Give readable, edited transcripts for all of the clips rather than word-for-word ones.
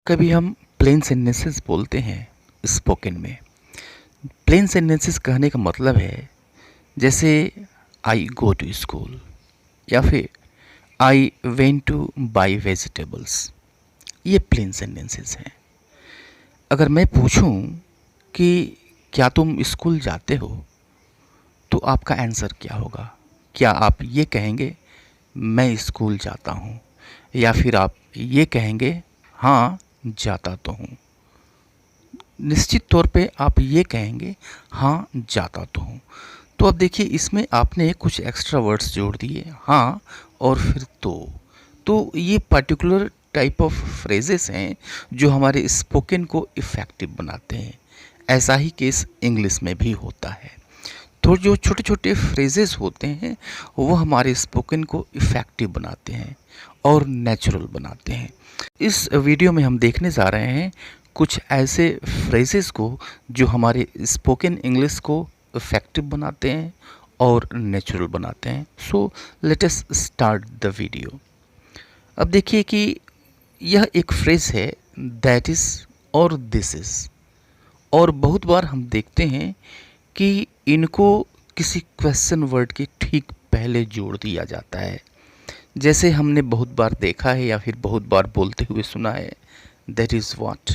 कभी हम plane sentences बोलते हैं स्पोकन में। प्लेन सेंटेंसेस कहने का मतलब है जैसे आई गो टू स्कूल या फिर I went two by vegetables. ये प्लेन सेंटेंसेस हैं। अगर मैं पूछूं कि क्या तुम स्कूल जाते हो तो आपका आंसर क्या होगा? क्या आप ये कहेंगे मैं स्कूल जाता हूँ, या फिर आप ये कहेंगे हाँ जाता तो हूँ? निश्चित तौर पे आप ये कहेंगे हाँ जाता तो हूँ। तो अब देखिए, इसमें आपने कुछ एक्स्ट्रा वर्ड्स जोड़ दिए, हाँ और फिर तो ये पर्टिकुलर टाइप ऑफ फ्रेजेस हैं जो हमारे स्पोकन को इफ़ेक्टिव बनाते हैं। ऐसा ही केस इंग्लिश में भी होता है। तो जो छोटे छोटे फ्रेजेस होते हैं वो हमारे स्पोकन को इफ़ेक्टिव बनाते हैं और नेचुरल बनाते हैं। इस वीडियो में हम देखने जा रहे हैं कुछ ऐसे फ्रेजेस को जो हमारे स्पोकन इंग्लिश को इफ़ेक्टिव बनाते हैं और नेचुरल बनाते हैं। So let us start the video. अब देखिए कि यह एक फ्रेज है दैट इज़ और दिस इज़, और बहुत बार हम देखते हैं कि इनको किसी क्वेश्चन वर्ड के ठीक पहले जोड़ दिया जाता है। जैसे हमने बहुत बार देखा है या फिर बहुत बार बोलते हुए सुना है दैट इज़ व्हाट,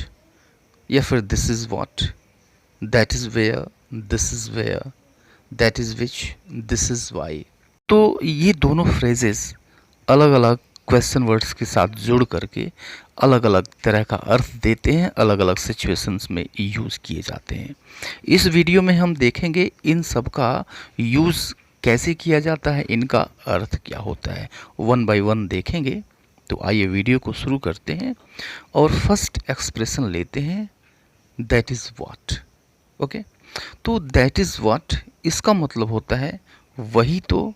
या फिर this is what, that is where, this is where, that is which, this is why. तो ये दोनों फ्रेजेस अलग अलग क्वेश्चन वर्ड्स के साथ जुड़ करके अलग अलग तरह का अर्थ देते हैं, अलग अलग सिचुएशंस में यूज़ किए जाते हैं। इस वीडियो में हम देखेंगे इन सब का यूज़ कैसे किया जाता है, इनका अर्थ क्या होता है, वन बाय वन देखेंगे। तो आइए वीडियो को शुरू करते हैं और फर्स्ट एक्सप्रेशन लेते हैं दैट इज़ व्हाट। ओके, तो दैट इज़ व्हाट इसका मतलब होता है वही तो,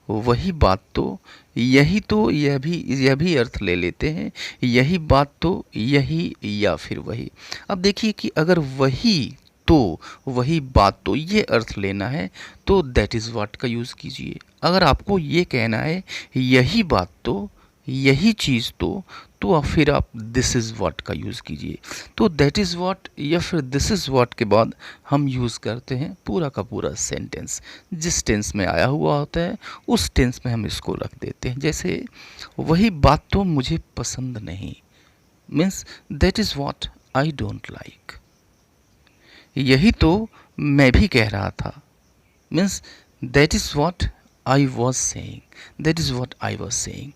वही बात तो, यही तो, यह भी अर्थ ले लेते हैं, यही बात तो, यही या फिर वही। अब देखिए कि अगर वही तो, वही बात तो ये अर्थ लेना है तो दैट इज़ व्हाट का यूज़ कीजिए। अगर आपको ये कहना है यही बात तो, यही चीज़ तो फिर आप दिस इज़ व्हाट का यूज़ कीजिए। तो दैट इज़ व्हाट या फिर दिस इज़ व्हाट के बाद हम यूज़ करते हैं पूरा का पूरा सेंटेंस। जिस टेंस में आया हुआ होता है उस टेंस में हम इसको रख देते हैं। जैसे वही बात तो मुझे पसंद नहीं, means that is what I don't like. यही तो मैं भी कह रहा था, means that is what I was saying, that is what I was saying.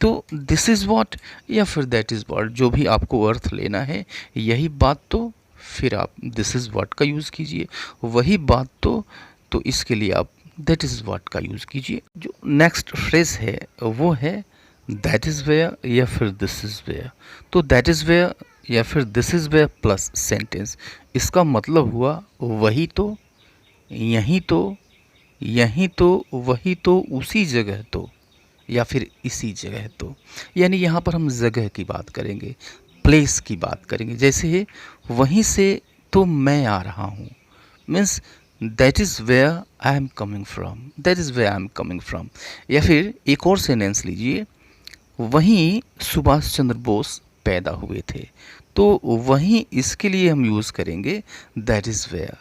तो दिस इज़ व्हाट या फिर दैट इज़ व्हाट, जो भी आपको अर्थ लेना है, यही बात तो फिर आप दिस इज़ व्हाट का यूज़ कीजिए, वही बात तो इसके लिए आप दैट इज़ व्हाट का यूज़ कीजिए। जो नेक्स्ट फ्रेज है वो है दैट इज़ वेयर या फिर दिस इज़ वेयर। तो दैट इज़ वेयर या फिर this is where plus sentence, इसका मतलब हुआ वही तो, यहीं तो, यहीं तो, वही तो, उसी जगह तो, या फिर इसी जगह तो। यानी यहाँ पर हम जगह की बात करेंगे, प्लेस की बात करेंगे। जैसे वहीं से तो मैं आ रहा हूँ, means that is where I am coming from, that is where I am coming from. या फिर एक और सेंटेंस लीजिए, वहीं सुभाष चंद्र बोस पैदा हुए थे। तो वहीं इसके लिए हम यूज़ करेंगे that is where.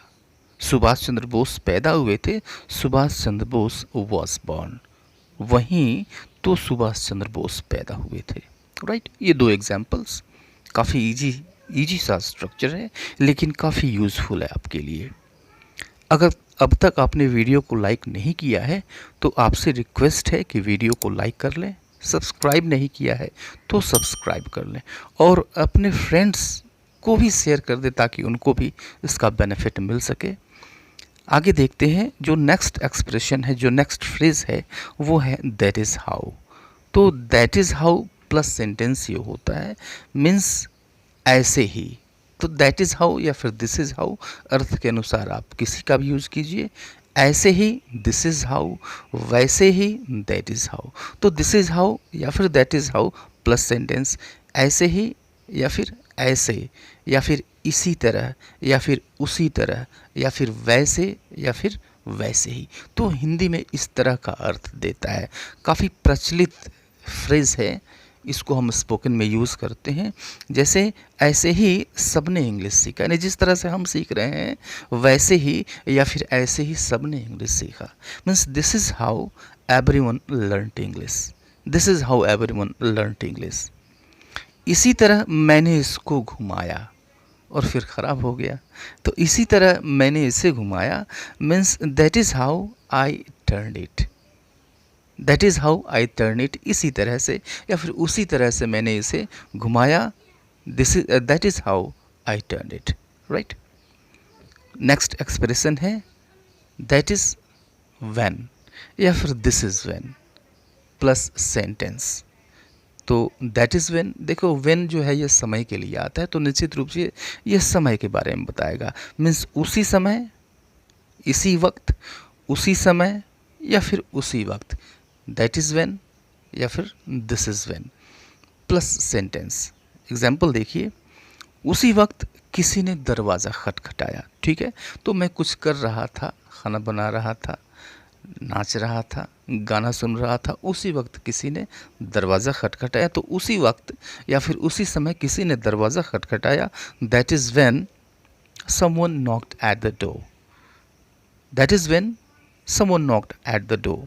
Subhash Chandra Bose पैदा हुए थे, सुभाष चंद्र बोस वॉज बॉर्न। वहीं तो सुभाष चंद्र बोस पैदा हुए थे। राइट, ये दो एग्जाम्पल्स, काफ़ी इजी सा स्ट्रक्चर है लेकिन काफ़ी यूज़फुल है आपके लिए। अगर अब तक आपने वीडियो को लाइक नहीं किया है तो आपसे रिक्वेस्ट है कि वीडियो को लाइक कर लें, सब्सक्राइब नहीं किया है तो सब्सक्राइब कर लें और अपने फ्रेंड्स को भी शेयर कर दें ताकि उनको भी इसका बेनिफिट मिल सके। आगे देखते हैं, जो नेक्स्ट एक्सप्रेशन है, जो नेक्स्ट फ्रेज है वो है दैट इज़ हाउ। तो that is how plus sentence ये होता है, मीन्स ऐसे ही। तो दैट इज़ हाउ या फिर दिस इज़ हाउ अर्थ के अनुसार आप किसी का भी यूज़ कीजिए। ऐसे ही दिस इज़ हाउ, वैसे ही दैट इज़ हाउ। तो दिस इज़ हाउ या फिर that is how plus sentence, ऐसे ही या फिर ऐसे, या फिर इसी तरह, या फिर उसी तरह, या फिर वैसे, या फिर वैसे ही। तो हिंदी में इस तरह का अर्थ देता है। काफ़ी प्रचलित फ्रेज है, इसको हम स्पोकन में यूज़ करते हैं। जैसे ऐसे ही सबने इंग्लिश सीखा, यानी जिस तरह से हम सीख रहे हैं वैसे ही या फिर ऐसे ही सबने इंग्लिश सीखा। Means this is how everyone learned English, this is how everyone learned English. इसी तरह मैंने इसको घुमाया और फिर ख़राब हो गया, तो इसी तरह मैंने इसे घुमाया means that is how I turn it, that is how I turn it. इसी तरह से या फिर उसी तरह से मैंने इसे घुमाया, this is that is how I turn it, right. Next expression है दैट इज़ व्हेन या फिर this is when plus sentence. तो दैट इज़ व्हेन, देखो व्हेन जो है ये समय के लिए आता है, तो निश्चित रूप से ये समय के बारे में बताएगा। मीन्स उसी समय, इसी वक्त, उसी समय या फिर उसी वक्त, दैट इज़ व्हेन या फिर this is when plus sentence. Example देखिए, उसी वक्त किसी ने दरवाज़ा खटखटाया, ठीक है। तो मैं कुछ कर रहा था, खाना बना रहा था, नाच रहा था, गाना सुन रहा था, उसी वक्त किसी ने दरवाज़ा खटखटाया। तो उसी वक्त या फिर उसी समय किसी ने दरवाज़ा खटखटाया, that is when someone knocked at the door, that is when someone knocked at the door.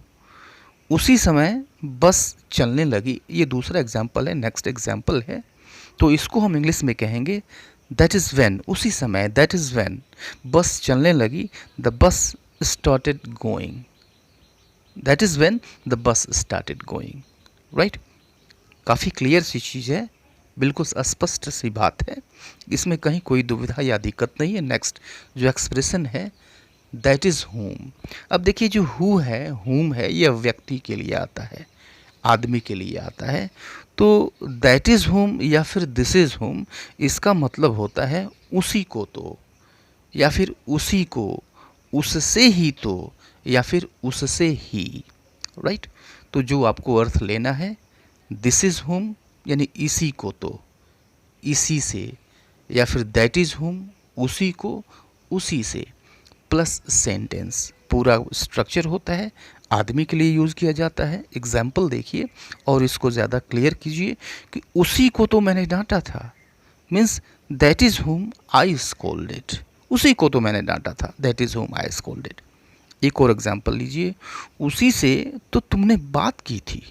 उसी समय बस चलने लगी, ये दूसरा एग्जाम्पल है, नेक्स्ट एग्जाम्पल है। तो इसको हम इंग्लिश में कहेंगे दैट इज़ व्हेन, उसी समय, दैट इज़ व्हेन बस चलने लगी, the bus started going, that is when the bus started going, right. काफ़ी क्लियर सी चीज़ है, बिल्कुल स्पष्ट सी बात है, इसमें कहीं कोई दुविधा या दिक्कत नहीं है। नेक्स्ट जो एक्सप्रेशन है दैट इज़ होम। अब देखिए जो हु है, होम है, यह व्यक्ति के लिए आता है, आदमी के लिए आता है। तो दैट इज़ होम या फिर दिस इज़ होम, इसका मतलब होता है उसी को तो, या फिर उसी को, उससे ही तो, या फिर उससे ही, राइट। तो जो आपको अर्थ लेना है, दिस इज़ होम यानी इसी को तो, इसी से, या फिर दैट इज़ होम उसी को, उसी से प्लस सेंटेंस। पूरा स्ट्रक्चर होता है, आदमी के लिए यूज़ किया जाता है। एग्जाम्पल देखिए और इसको ज़्यादा क्लियर कीजिए कि उसी को तो मैंने डांटा था, means that is home I scolded, उसी को तो मैंने डांटा था, that is home I scolded. एक और एग्जाम्पल लीजिए, उसी से तो तुमने बात की थी,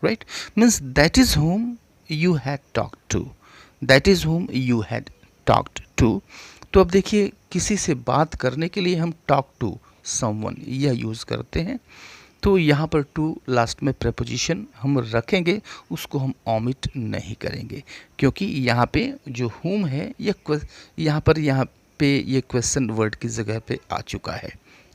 right. Means that is whom you had talked to, that is whom you had talked to. तो अब देखिए किसी से बात करने के लिए हम टॉक टू समवन यह यूज़ करते हैं। तो यहाँ पर टू लास्ट में प्रेपोजिशन हम रखेंगे, उसको हम ओमिट नहीं करेंगे, क्योंकि यहाँ पे जो होम है यहाँ पे ये क्वेश्चन वर्ड की जगह पे आ चुका है,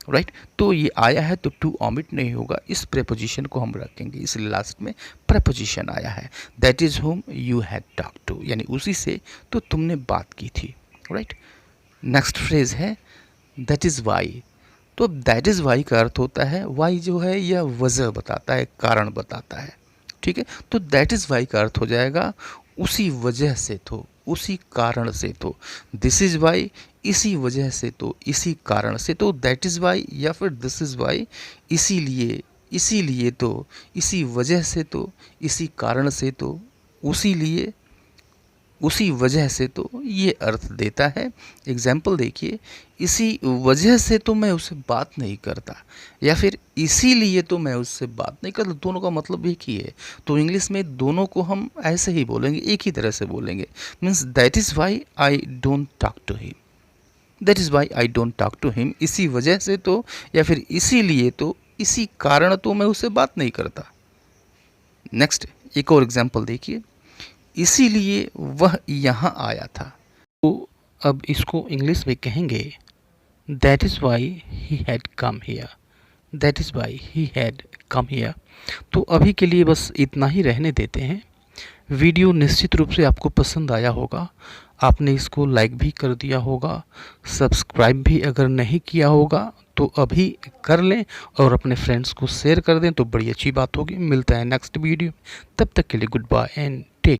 राइट। तो ये आया है तो टू ओमिट नहीं होगा, इस प्रेपोजिशन को हम रखेंगे, इसलिए लास्ट में प्रेपोजिशन आया है। That is whom you had talk to, यानी उसी से तो तुमने बात की थी, राइट। नेक्स्ट फ्रेज है दैट इज़ वाई। तो अब दैट इज़ वाई का अर्थ होता है, वाई जो है यह वजह बताता है, कारण बताता है, ठीक है। तो दैट इज़ वाई का अर्थ हो जाएगा उसी वजह से तो, उसी कारण से तो, दिस इज़ वाई इसी वजह से तो, इसी कारण से तो, दैट इज़ वाई या फिर दिस इज़ वाई इसीलिए, इसीलिए तो, इसी वजह से तो, इसी कारण से तो, उसी लिए, उसी वजह से तो, ये अर्थ देता है। एग्जाम्पल देखिए, इसी वजह से तो मैं उससे बात नहीं करता, या फिर इसीलिए तो मैं उससे बात नहीं करता, दोनों का मतलब एक ही है। तो इंग्लिश में दोनों को हम ऐसे ही बोलेंगे, एक ही तरह से बोलेंगे। Means that is why I don't talk to him, that is why I don't talk to him, इसी वजह से तो, या फिर इसीलिए तो, इसी कारण तो मैं उससे बात नहीं करता। नेक्स्ट एक और एग्जाम्पल देखिए, इसीलिए वह यहाँ आया था। तो अब इसको इंग्लिश में कहेंगे that is why he had come here, that is why he had come here. तो अभी के लिए बस इतना ही रहने देते हैं। वीडियो निश्चित रूप से आपको पसंद आया होगा, आपने इसको लाइक भी कर दिया होगा, सब्सक्राइब भी अगर नहीं किया होगा तो अभी कर लें और अपने फ्रेंड्स को शेयर कर दें तो बड़ी अच्छी बात होगी। मिलता है नेक्स्ट वीडियो, तब तक के लिए गुड बाय एंड टेक।